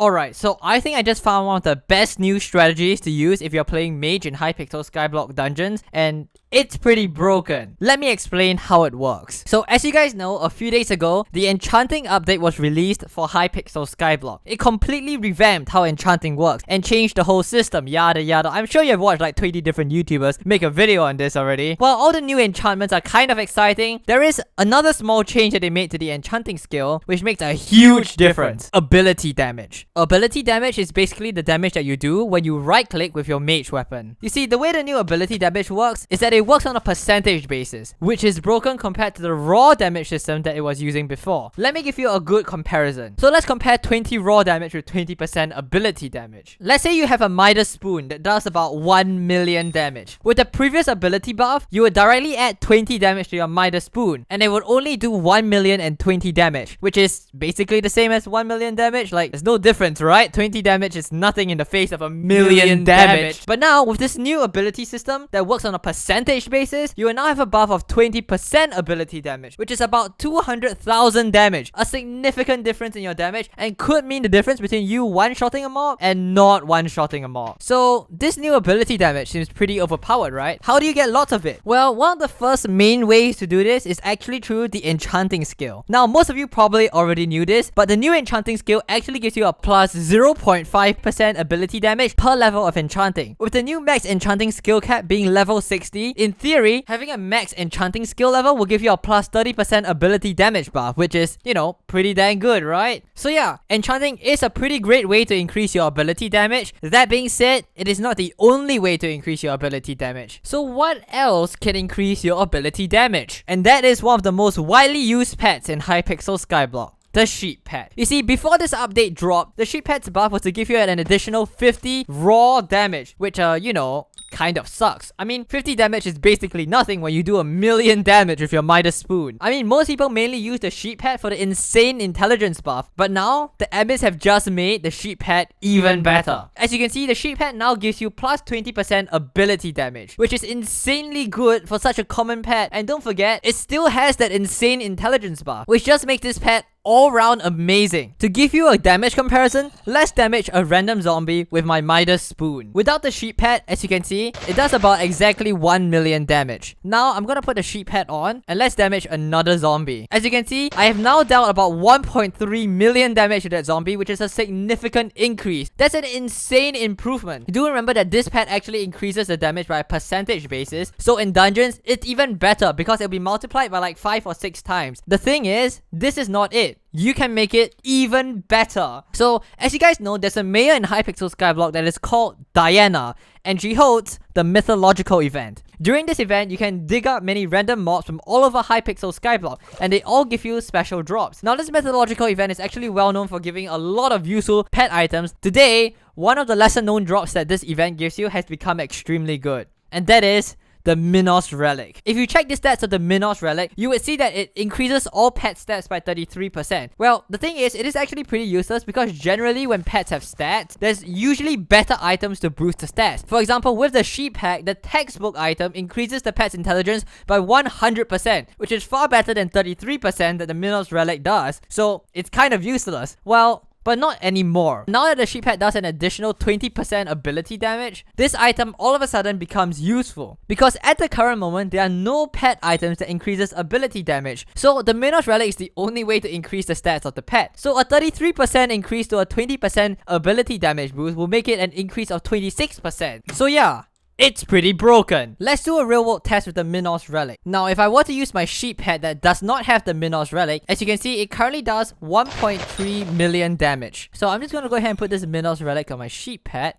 Alright, so I think I just found one of the best new strategies to use if you're playing Mage in Hypixel Skyblock Dungeons, and it's pretty broken. Let me explain how it works. So as you guys know, a few days ago, the Enchanting update was released for Hypixel Skyblock. It completely revamped how Enchanting works and changed the whole system, yada yada. I'm sure you've watched like 20 different YouTubers make a video on this already. While all the new enchantments are kind of exciting, there is another small change that they made to the Enchanting skill, which makes a huge difference. Ability damage. Ability damage is basically the damage that you do when you right click with your mage weapon. You see, the way the new ability damage works is that it works on a percentage basis, which is broken compared to the raw damage system that it was using before. Let me give you a good comparison. So let's compare 20 raw damage with 20% ability damage. Let's say you have a Midas spoon that does about 1 million damage. With the previous ability buff, you would directly add 20 damage to your Midas spoon, and it would only do 1,020,000 damage, which is basically the same as 1 million damage. Like, there's no difference, right? 20 damage is nothing in the face of a million damage. But now, with this new ability system that works on a percentage basis, you will now have a buff of 20% ability damage, which is about 200,000 damage. A significant difference in your damage, and could mean the difference between you one-shotting a mob and not one-shotting a mob. So this new ability damage seems pretty overpowered, right? How do you get lots of it? Well, one of the first main ways to do this is actually through the Enchanting skill. Now, most of you probably already knew this, but the new Enchanting skill actually gives you a plus 0.5% ability damage per level of Enchanting. With the new max Enchanting skill cap being level 60, in theory, having a max Enchanting skill level will give you a plus 30% ability damage buff, which is, you know, pretty dang good, right? So yeah, Enchanting is a pretty great way to increase your ability damage. That being said, it is not the only way to increase your ability damage. So what else can increase your ability damage? And that is one of the most widely used pets in Hypixel Skyblock. The sheep pet. You see, before this update dropped, the sheep pet's buff was to give you an additional 50 raw damage, which you know, kind of sucks. I mean, 50 damage is basically nothing when you do 1,000,000 damage with your Midas spoon. I mean, most people mainly use the sheep pet for the insane intelligence buff, but now the admins have just made the sheep pet even better. As you can see, the sheep pet now gives you plus 20% ability damage, which is insanely good for such a common pet. And don't forget, it still has that insane intelligence buff, which just makes this pet all round amazing. To give you a damage comparison, let's damage a random zombie with my Midas spoon. Without the sheep pet, as you can see, it does about exactly 1 million damage. Now I'm gonna put the sheep pet on and let's damage another zombie. As you can see, I have now dealt about 1.3 million damage to that zombie, which is a significant increase. That's an insane improvement. Do remember that this pet actually increases the damage by a percentage basis, so in dungeons it's even better because it'll be multiplied by like 5 or 6 times. The thing is, this is not it. You can make it even better. So, as you guys know, there's a mayor in Hypixel Skyblock that is called Diana, and she holds the mythological event. During this event, you can dig up many random mobs from all over Hypixel Skyblock, and they all give you special drops. Now, this mythological event is actually well known for giving a lot of useful pet items. Today, one of the lesser known drops that this event gives you has become extremely good, and that is the Minos Relic. If you check the stats of the Minos Relic, you would see that it increases all pet stats by 33%. Well, the thing is, it is actually pretty useless because generally when pets have stats, there's usually better items to boost the stats. For example, with the sheep hack, the textbook item increases the pet's intelligence by 100%, which is far better than 33% that the Minos Relic does. So it's kind of useless. Well, but not anymore. Now that the sheep pet does an additional 20% ability damage, this item all of a sudden becomes useful. Because at the current moment, there are no pet items that increases ability damage. So the Minos Relic is the only way to increase the stats of the pet. So a 33% increase to a 20% ability damage boost will make it an increase of 26%. So yeah, it's pretty broken. Let's do a real world test with the Minos Relic. Now, if I were to use my sheep pet that does not have the Minos Relic, as you can see, it currently does 1.3 million damage. So I'm just gonna go ahead and put this Minos Relic on my sheep pet.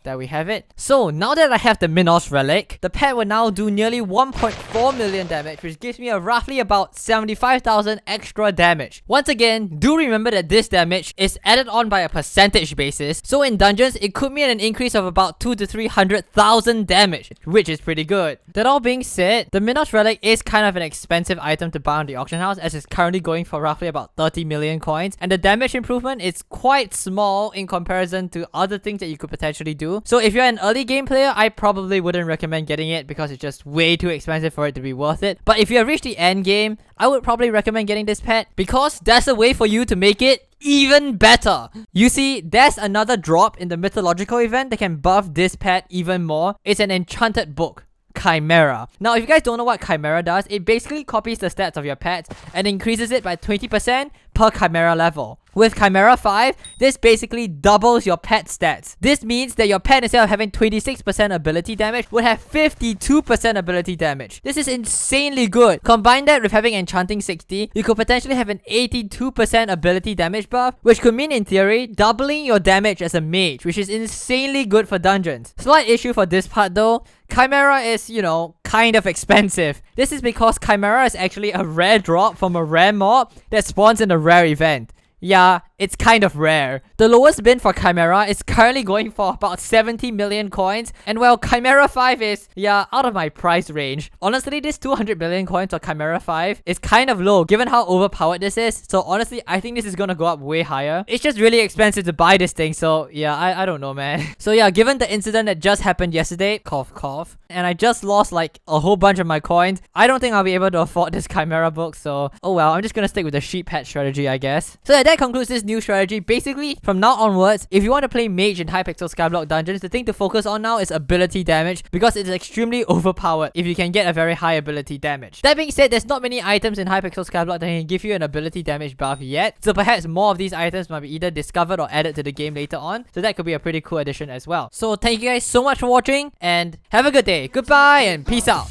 There we have it. So now that I have the Minos Relic, the pet will now do nearly 1.4 million damage, which gives me a roughly about 75,000 extra damage. Once again, do remember that this damage is added on by a percentage basis, so in dungeons it could mean an increase of about 200,000 to 300,000 damage, which is pretty good. That all being said, the Minos Relic is kind of an expensive item to buy on the auction house, as it's currently going for roughly about 30 million coins, and the damage improvement is quite small in comparison to other things that you could potentially do. too. So if you're an early game player, I probably wouldn't recommend getting it because it's just way too expensive for it to be worth it. But if you have reached the end game, I would probably recommend getting this pet because there's a way for you to make it even better. You see, there's another drop in the mythological event that can buff this pet even more. It's an enchanted book, Chimera. Now, if you guys don't know what Chimera does, it basically copies the stats of your pets and increases it by 20% per Chimera level. With Chimera 5, this basically doubles your pet stats. This means that your pet, instead of having 26% ability damage, would have 52% ability damage. This is insanely good. Combine that with having Enchanting 60, you could potentially have an 82% ability damage buff, which could mean in theory, doubling your damage as a mage, which is insanely good for dungeons. Slight issue for this part though, Chimera is, you know, kind of expensive. This is because Chimera is actually a rare drop from a rare mob that spawns in a rare event. Yeah, it's kind of rare. The lowest bin for Chimera is currently going for about 70 million coins, and well, Chimera 5 is, yeah, out of my price range. Honestly, this 200 million coins for Chimera 5 is kind of low given how overpowered this is, so honestly, I think this is gonna go up way higher. It's just really expensive to buy this thing, so yeah, I don't know, man. So yeah, given the incident that just happened yesterday, cough cough, and I just lost like a whole bunch of my coins, I don't think I'll be able to afford this Chimera book, so oh well, I'm just gonna stick with the sheep pet strategy, I guess. So yeah, that concludes this new strategy. Basically, from now onwards, if you want to play mage in Hypixel Skyblock Dungeons, the thing to focus on now is ability damage because it's extremely overpowered if you can get a very high ability damage. That being said, there's not many items in Hypixel Skyblock that can give you an ability damage buff yet, so perhaps more of these items might be either discovered or added to the game later on, so that could be a pretty cool addition as well. So thank you guys so much for watching, and have a good day. Goodbye and peace out.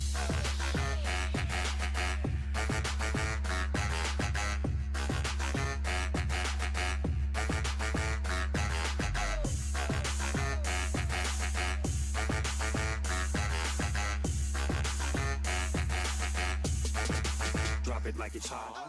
Drop it like it's hot.